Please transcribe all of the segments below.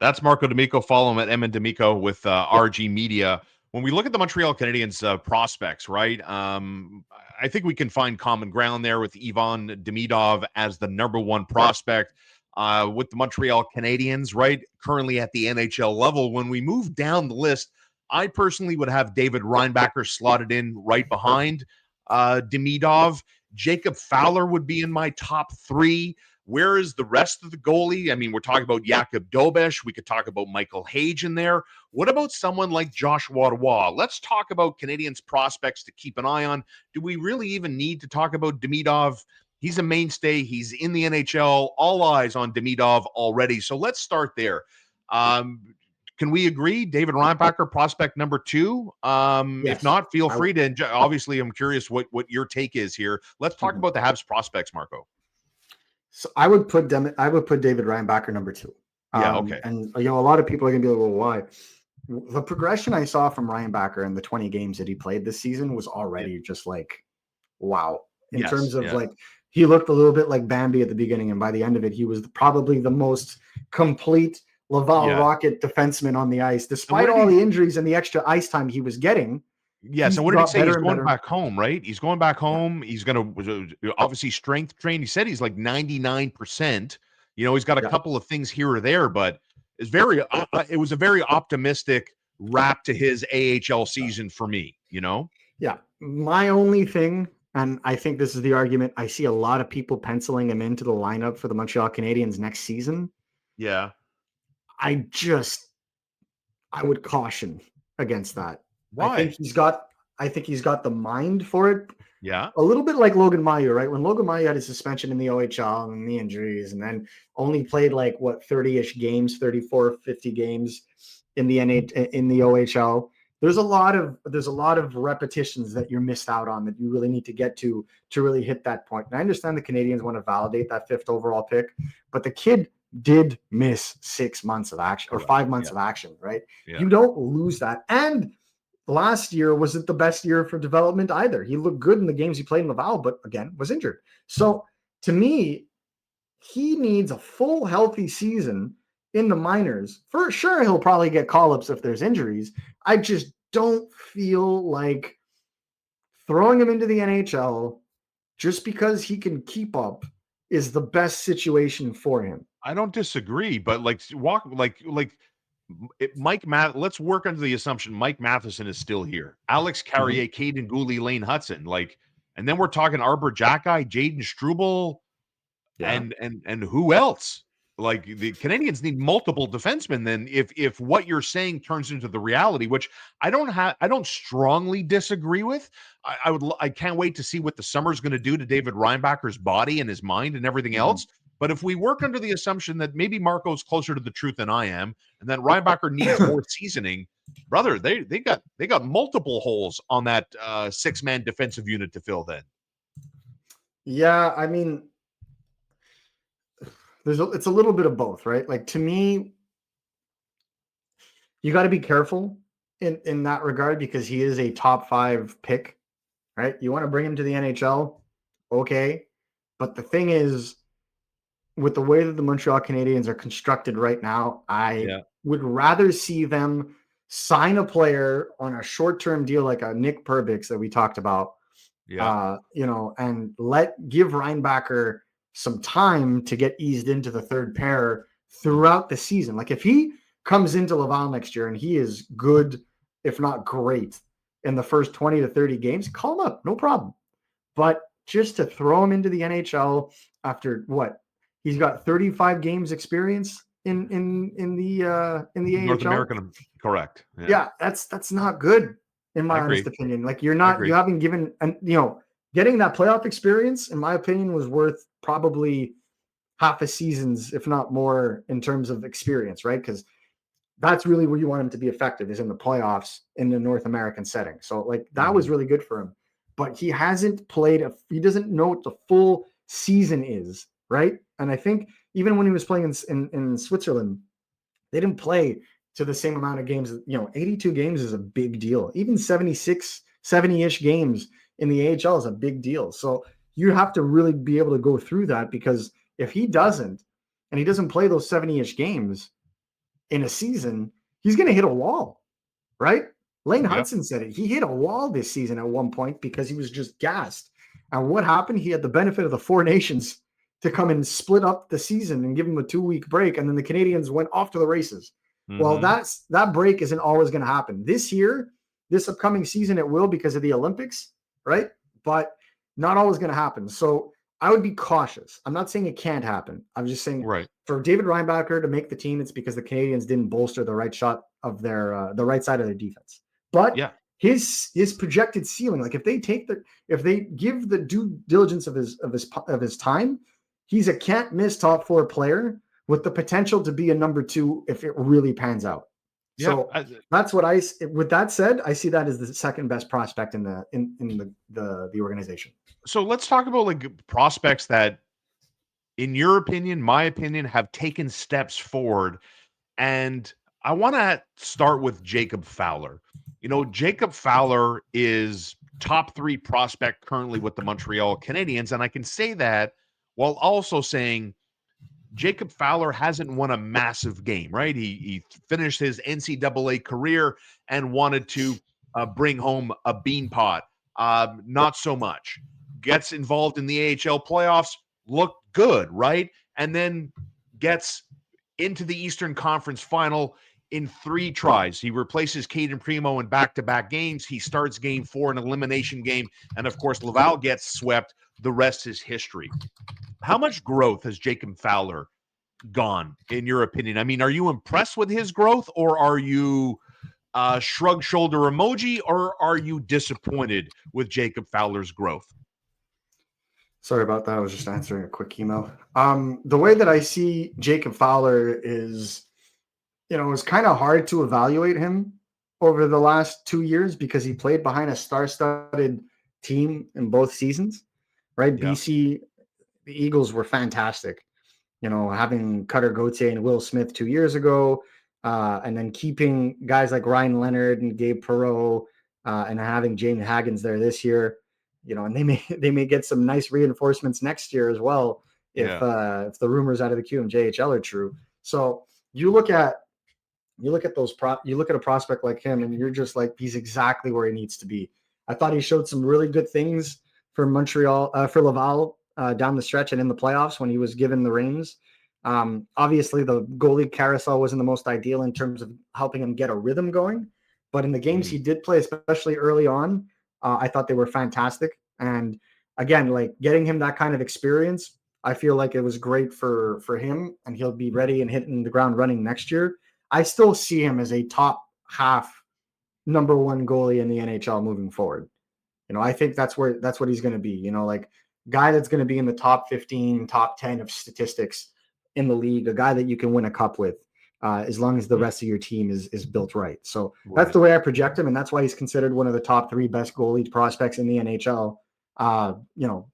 That's Marco D'Amico. Follow him at M and D'Amico with RG Media. When we look at the Montreal Canadiens prospects, right? I think we can find common ground there with Ivan Demidov as the number one prospect with the Montreal Canadiens, right? Currently at the NHL level. When we move down the list, I personally would have David Reinbacker slotted in right behind Demidov. Jacob Fowler would be in my top three. Where is the rest of the goalie? I mean, we're talking about Jakub Dobeš. We could talk about Michael Hage in there. What about someone like Joshua Roy? Let's talk about Canadians prospects to keep an eye on. Do we really even need to talk about Demidov? He's a mainstay. He's in the NHL. All eyes on Demidov already. So let's start there. Can we agree? David Reinbacher, prospect number two. If Yes. not, feel free to. Obviously, I'm curious what your take is here. Let's talk about the Habs prospects, Marco. So I would put David Reinbacher number two. Yeah, okay. And a lot of people are gonna be like, well, why? The progression I saw from Reinbacher in the 20 games that he played this season was already just like, wow. In terms of like, he looked a little bit like Bambi at the beginning, and by the end of it, he was probably the most complete Laval Rocket defenseman on the ice, despite all the injuries and the extra ice time he was getting. Yes, and what did he say? He's going back home, right? He's going back home. Yeah. He's going to obviously strength train. He said he's like 99%. He's got a couple of things here or there, but it was a very optimistic wrap to his AHL season for me, Yeah. My only thing, and I think this is the argument, I see a lot of people penciling him into the lineup for the Montreal Canadiens next season. Yeah. I would caution against that. Why? I think he's got the mind for it. Yeah. A little bit like Logan Mailloux, right? When Logan Mailloux had his suspension in the OHL and the injuries, and then only played 30-ish games, 34, 50 games in the OHL. There's a lot of repetitions that you're missed out on that you really need to get to really hit that point. And I understand the Canadiens want to validate that 5th overall pick, but the kid did miss 6 months of action or 5 months of action, right? Yeah. You don't lose that. And last year wasn't the best year for development either. He looked good in the games he played in Laval, but again, was injured. So to me, he needs a full healthy season in the minors. For sure, he'll probably get call-ups if there's injuries. I just don't feel like throwing him into the NHL just because he can keep up is the best situation for him. I don't disagree, but let's work under the assumption Mike Matheson is still here. Alex Carrier, Caden Gooley, Lane Hudson, and then we're talking Arbor Jacki, Jaden Struble, and who else? The Canadiens need multiple defensemen. Then, if what you're saying turns into the reality, which I don't strongly disagree with. I can't wait to see what the summer's going to do to David Reinbacher's body and his mind and everything else. But if we work under the assumption that maybe Marco's closer to the truth than I am, and that Reinbacher needs more seasoning, brother, they got multiple holes on that 6-man defensive unit to fill. Then, yeah, I mean, it's a little bit of both, right? To me, you got to be careful in that regard because he is a top 5 pick, right? You want to bring him to the NHL, okay, but the thing is, with the way that the Montreal Canadiens are constructed right now, I would rather see them sign a player on a short-term deal like a Nick Perbix that we talked about, and give Reinbacher some time to get eased into the third pair throughout the season. If he comes into Laval next year and he is good, if not great, in the first 20 to 30 games, call him up, no problem. But just to throw him into the NHL after what? He's got 35 games experience in the North AHL. American, correct? Yeah, that's not good in my honest opinion. You haven't given, and getting that playoff experience, in my opinion, was worth probably half a season's, if not more, in terms of experience, right? Because that's really where you want him to be effective, is in the playoffs in the North American setting. So that was really good for him. But he hasn't played, he doesn't know what the full season is, right? And I think even when he was playing in Switzerland, they didn't play to the same amount of games. 82 games is a big deal. Even 70-ish games in the AHL is a big deal. So you have to really be able to go through that, because if he doesn't, and he doesn't play those 70-ish games, in a season, he's going to hit a wall, right? Lane Yeah. Hudson said it. He hit a wall this season at one point because he was just gassed. And what happened? He had the benefit of the Four Nations to come and split up the season and give him a 2-week break. And then the Canadians went off to the races. Well, that break isn't always going to happen. This year, this upcoming season, it will because of the Olympics, right? But not always going to happen. So I would be cautious. I'm not saying it can't happen. I'm just saying for David Reinbacher to make the team, it's because the Canadians didn't bolster the right shot of their the right side of their defense. But his projected ceiling, like if they give the due diligence of his time, he's a can't miss top 4 player with the potential to be a number 2 if it really pans out. So that's what with that said, I see that as the second best prospect in the organization. So let's talk about like prospects that, in your opinion, my opinion, have taken steps forward. And I want to start with Jacob Fowler. Jacob Fowler is top 3 prospect currently with the Montreal Canadiens. And I can say that while also saying Jacob Fowler hasn't won a massive game, right? He finished his NCAA career and wanted to bring home a bean pot. Not so much. Gets involved in the AHL playoffs, looked good, right? And then gets into the Eastern Conference final in 3 tries. He replaces Caden Primo in back-to-back games. He starts game 4, an elimination game. And of course, Laval gets swept. The rest is history. How much growth has Jacob Fowler gone, in your opinion? I mean, are you impressed with his growth, or are you shrug shoulder emoji, or are you disappointed with Jacob Fowler's growth? Sorry about that. I was just answering a quick email. The way that I see Jacob Fowler is, it's kind of hard to evaluate him over the last 2 years because he played behind a star-studded team in both seasons, right? Yeah. BC, the Eagles were fantastic. Having Cutter Gauthier and Will Smith 2 years ago, and then keeping guys like Ryan Leonard and Gabe Perreault, and having James Haggins there this year, and they may get some nice reinforcements next year as well if the rumors out of the QMJHL are true. So you look at a prospect like him, and you're just like, he's exactly where he needs to be. I thought he showed some really good things for Montreal, for Laval, down the stretch and in the playoffs when he was given the reins. Obviously, the goalie carousel wasn't the most ideal in terms of helping him get a rhythm going. But in the games he did play, especially early on, I thought they were fantastic. And again, like getting him that kind of experience, I feel like it was great for him, and he'll be ready and hitting the ground running next year. I still see him as a top half number 1 goalie in the NHL moving forward. I think that's what he's going to be, like guy that's going to be in the top 15, top 10 of statistics in the league, a guy that you can win a cup with, as long as the rest of your team is built right. So that's the way I project him. And that's why he's considered one of the top 3 best goalie prospects in the NHL.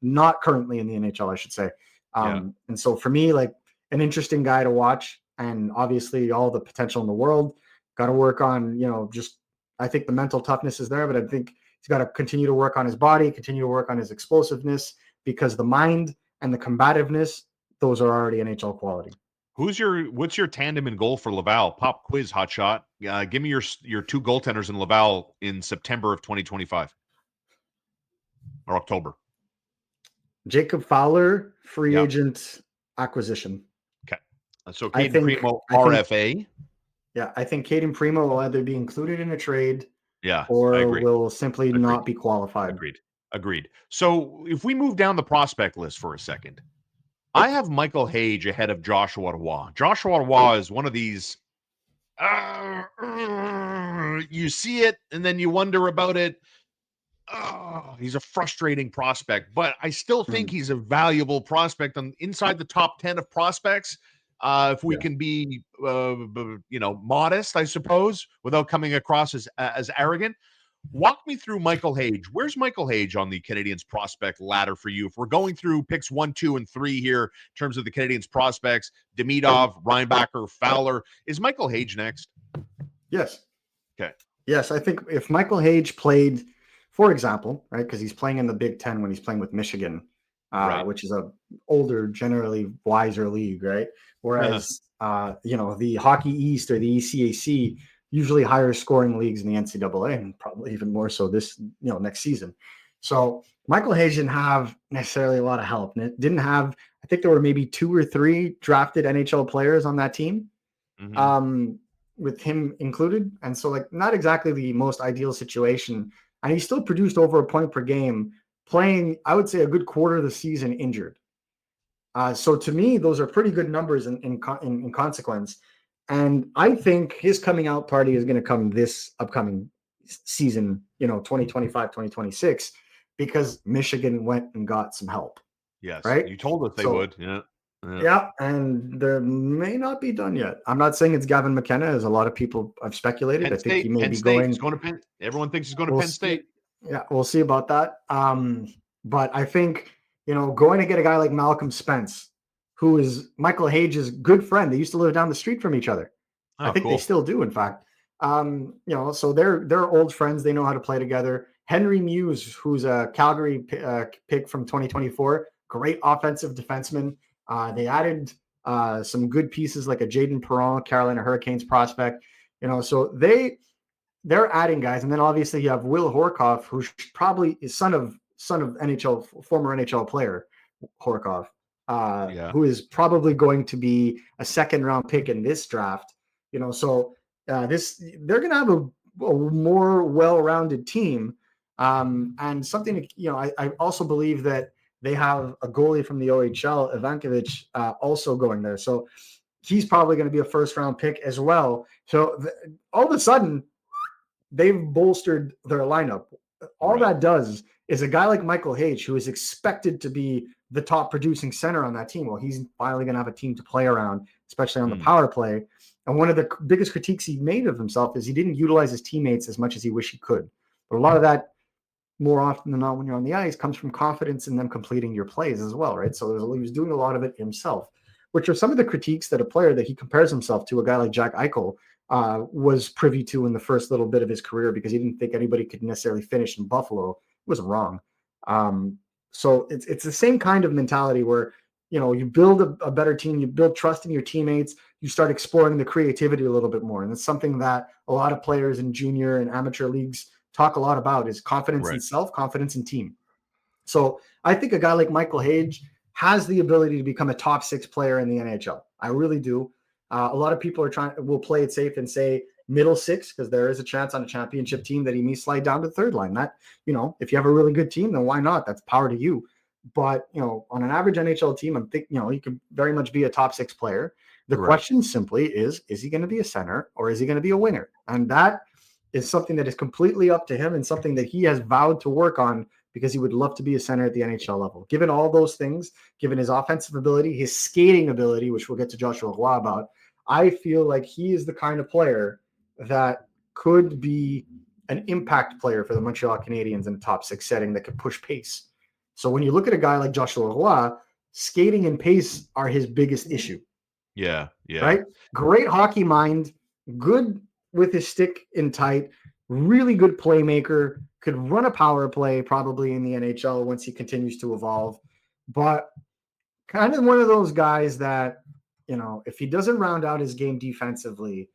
Not currently in the NHL, I should say. And so for me, like an interesting guy to watch, and obviously all the potential in the world. Got to work on, I think the mental toughness is there, but I think he's got to continue to work on his body, continue to work on his explosiveness, because the mind and the combativeness, those are already NHL quality. What's your tandem in goal for Laval? Pop quiz, hotshot. Give me your 2 goaltenders in Laval in September of 2025 or October. Jacob Fowler, free agent acquisition. Okay. So Caden Primo, RFA. I think Caden Primo will either be included in a trade, I or agree. will simply not be qualified. Agreed. So if we move down the prospect list for a second, I have Michael Hage ahead of Joshua Roy. Joshua Roy is one of these, you see it and then you wonder about it. He's a frustrating prospect, but I still think he's a valuable prospect inside the top 10 of prospects. If we can be, modest, I suppose, without coming across as arrogant. Walk me through Michael Hage. Where's Michael Hage on the Canadiens prospect ladder for you? If we're going through picks 1, 2, and 3 here in terms of the Canadiens prospects, Demidov, Reinbacker, Fowler, is Michael Hage next? Yes. Okay. Yes, I think if Michael Hage played, for example, right, because he's playing in the Big Ten when he's playing with Michigan, which is a older, generally wiser league, right? Whereas the Hockey East or the ECAC, usually higher scoring leagues in the NCAA, and probably even more so this, next season. So Michael Hayes didn't have necessarily a lot of help. And it didn't have, I think there were maybe 2 or 3 drafted NHL players on that team, with him included. And so, like, not exactly the most ideal situation. And he still produced over a point per game, playing, I would say, a good quarter of the season injured. So to me, those are pretty good numbers in consequence. And I think his coming out party is going to come this upcoming season, 2025, 2026, because Michigan went and got some help. Yes. Right. You told us they would. Yeah. Yeah. And they may not be done yet. I'm not saying it's Gavin McKenna, as a lot of people have speculated. Penn I think State, he may Penn be State. going. He's going to Penn. Everyone thinks he's going to Penn State. Yeah, we'll see about that. But I think, going to get a guy like Malcolm Spence, who is Michael Hayes' good friend. They used to live down the street from each other. Oh, I think cool. they still do, in fact. So they're old friends. They know how to play together. Henry Muse, who's a Calgary pick from 2024, great offensive defenseman. They added some good pieces like a Jaden Perron, Carolina Hurricanes prospect. So they're adding guys, and then obviously you have Will Horkoff, who probably is son of former NHL player Horkoff, who is probably going to be a second round pick in this draft. So they're going to have a more well-rounded team, and something. I also believe that they have a goalie from the OHL, Ivankovic, also going there. So he's probably going to be a first-round pick as well. So all of a sudden, they've bolstered their lineup. All that does is a guy like Michael Hayes, who is expected to be the top producing center on that team. Well, he's finally going to have a team to play around, especially on the power play. And one of the biggest critiques he made of himself is he didn't utilize his teammates as much as he wished he could. But a lot of that, more often than not, when you're on the ice, comes from confidence in them completing your plays as well, right? So he was doing a lot of it himself, which are some of the critiques that a player that he compares himself to, a guy like Jack Eichel, was privy to in the first little bit of his career, because he didn't think anybody could necessarily finish in Buffalo. He wasn't wrong. So it's the same kind of mentality where, you build a better team, you build trust in your teammates, you start exploring the creativity a little bit more. And it's something that a lot of players in junior and amateur leagues talk a lot about, is confidence in self, confidence in team. So I think a guy like Michael Hayes has the ability to become a top 6 player in the NHL. I really do. A lot of people will play it safe and say middle 6, because there is a chance on a championship team that he may slide down to third line. That, if you have a really good team, then why not? That's power to you. But, on an average NHL team, I'm thinking, he could very much be a top 6 player. The question simply is he going to be a center, or is he going to be a winger? And that is something that is completely up to him, and something that he has vowed to work on, because he would love to be a center at the NHL level. Given all those things, given his offensive ability, his skating ability, which we'll get to Joshua Roy about, I feel like he is the kind of player that could be an impact player for the Montreal Canadiens in a top 6 setting that could push pace. So when you look at a guy like Joshua Roy, skating and pace are his biggest issue. Yeah. Right? Great hockey mind, good with his stick in tight, really good playmaker, could run a power play probably in the NHL once he continues to evolve. But kind of one of those guys that, if he doesn't round out his game defensively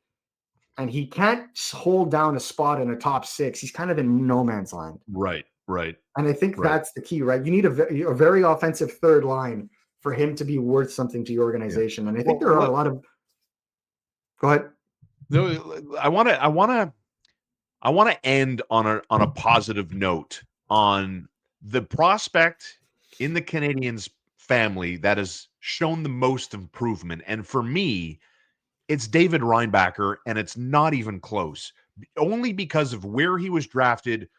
and he can't hold down a spot in a top 6, he's kind of in no man's land. Right. And I think that's the key, right? You need a very offensive third line for him to be worth something to your organization. Yeah. And I think there are a lot of. Go ahead. No, I want to end on a positive note on the prospect in the Canadiens family that has shown the most improvement. And for me, it's David Reinbacker, and it's not even close. Only because of where he was drafted,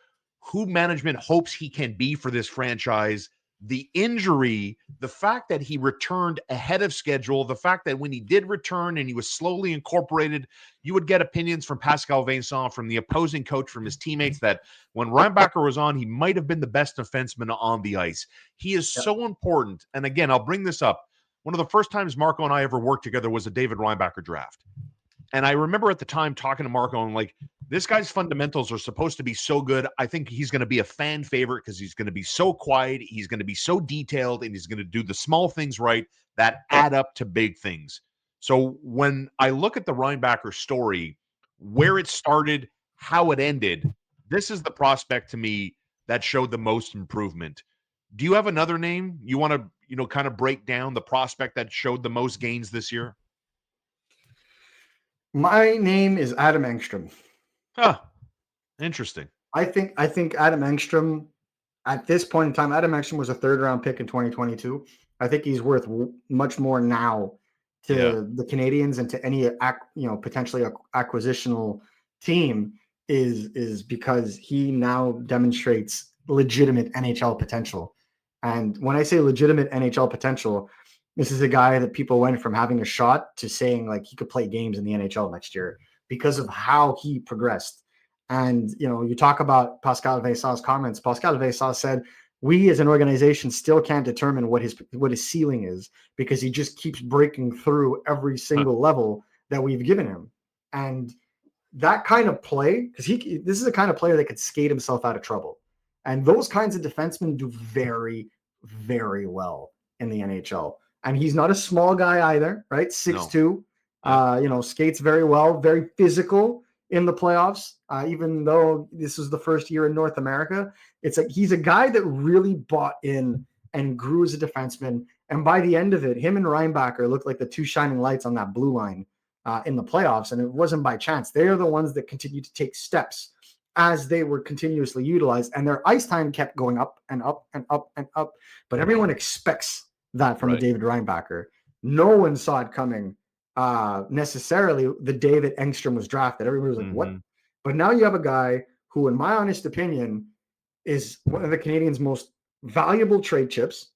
who management hopes he can be for this franchise, the injury, the fact that he returned ahead of schedule, the fact that when he did return and he was slowly incorporated, you would get opinions from Pascal Vincent, from the opposing coach, from his teammates, that when Reinbacker was on, he might have been the best defenseman on the ice. He is so important. And again, I'll bring this up. One of the first times Marco and I ever worked together was a David Reinbacker draft. And I remember at the time talking to Marco and like, this guy's fundamentals are supposed to be so good. I think he's going to be a fan favorite because he's going to be so quiet. He's going to be so detailed, and he's going to do the small things right that add up to big things. So when I look at the Reinbacker story, where it started, how it ended, this is the prospect to me that showed the most improvement. Do you have another name you want to, kind of break down the prospect that showed the most gains this year? My name is Adam Engstrom. Huh. Interesting. I think Adam Engstrom at this point in time, Adam Engstrom was a third round pick in 2022. I think he's worth much more now Yeah. to the Canadians and to any potentially acquisitional team is because he now demonstrates legitimate NHL potential. And when I say legitimate NHL potential, this is a guy that people went from having a shot to saying like he could play games in the NHL next year because of how he progressed. And you talk about Pascal Vincent's comments. Pascal Vincent said, "We as an organization still can't determine what his ceiling is because he just keeps breaking through every single level that we've given him." And that kind of play, because this is a kind of player that could skate himself out of trouble. And those kinds of defensemen do very, very well in the NHL. And he's not a small guy either, right? 6'2", Yeah. skates very well, very physical in the playoffs. Even though this is the first year in North America, it's like he's a guy that really bought in and grew as a defenseman. And by the end of it, him and Reinbacher looked like the two shining lights on that blue line in the playoffs, and it wasn't by chance. They are the ones that continued to take steps as they were continuously utilized, and their ice time kept going up and up and up and up. But everyone expects that from a Right. David Reinbacher. No one saw it coming necessarily the day that Engstrom was drafted. Everybody was like, "What?" But now you have a guy who, in my honest opinion, is one of the Canadians' most valuable trade chips,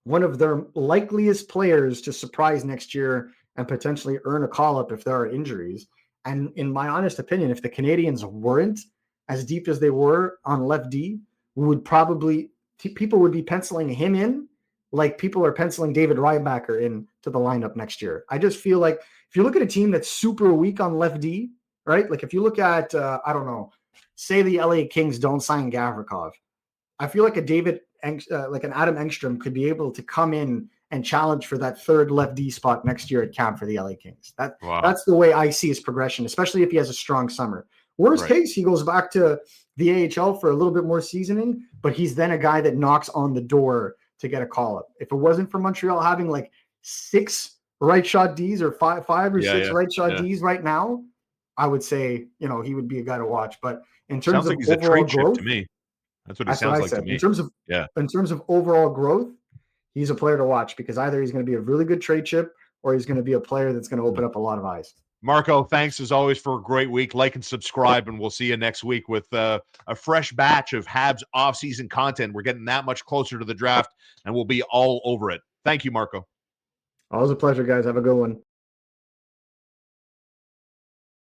one of their likeliest players to surprise next year and potentially earn a call up if there are injuries. And in my honest opinion, if the Canadians weren't as deep as they were on left D, people would be penciling him in like people are penciling David Reinbacher in to the lineup next year. I just feel like if you look at a team that's super weak on left D, right? Like if you look at, I don't know, say the LA Kings don't sign Gavrikov, I feel like like an Adam Engstrom could be able to come in and challenge for that third left D spot next year at camp for the LA Kings. Wow. That's the way I see his progression, especially if he has a strong summer. Worst case, he goes back to the AHL for a little bit more seasoning, but he's then a guy that knocks on the door to get a call up. If it wasn't for Montreal having like 6 right shot Ds or five or six right shot Ds right now, I would say, he would be a guy to watch. But in terms Sounds like of he's a overall trade chip growth, to me. That's what he that's what sounds I like to said. me. Yeah. In terms of overall growth, he's a player to watch because either he's going to be a really good trade chip or he's going to be a player that's going to open up a lot of eyes. Marco, thanks as always for a great week. Like and subscribe, and we'll see you next week with a fresh batch of Habs offseason content. We're getting that much closer to the draft, and we'll be all over it. Thank you, Marco. Always a pleasure, guys. Have a good one.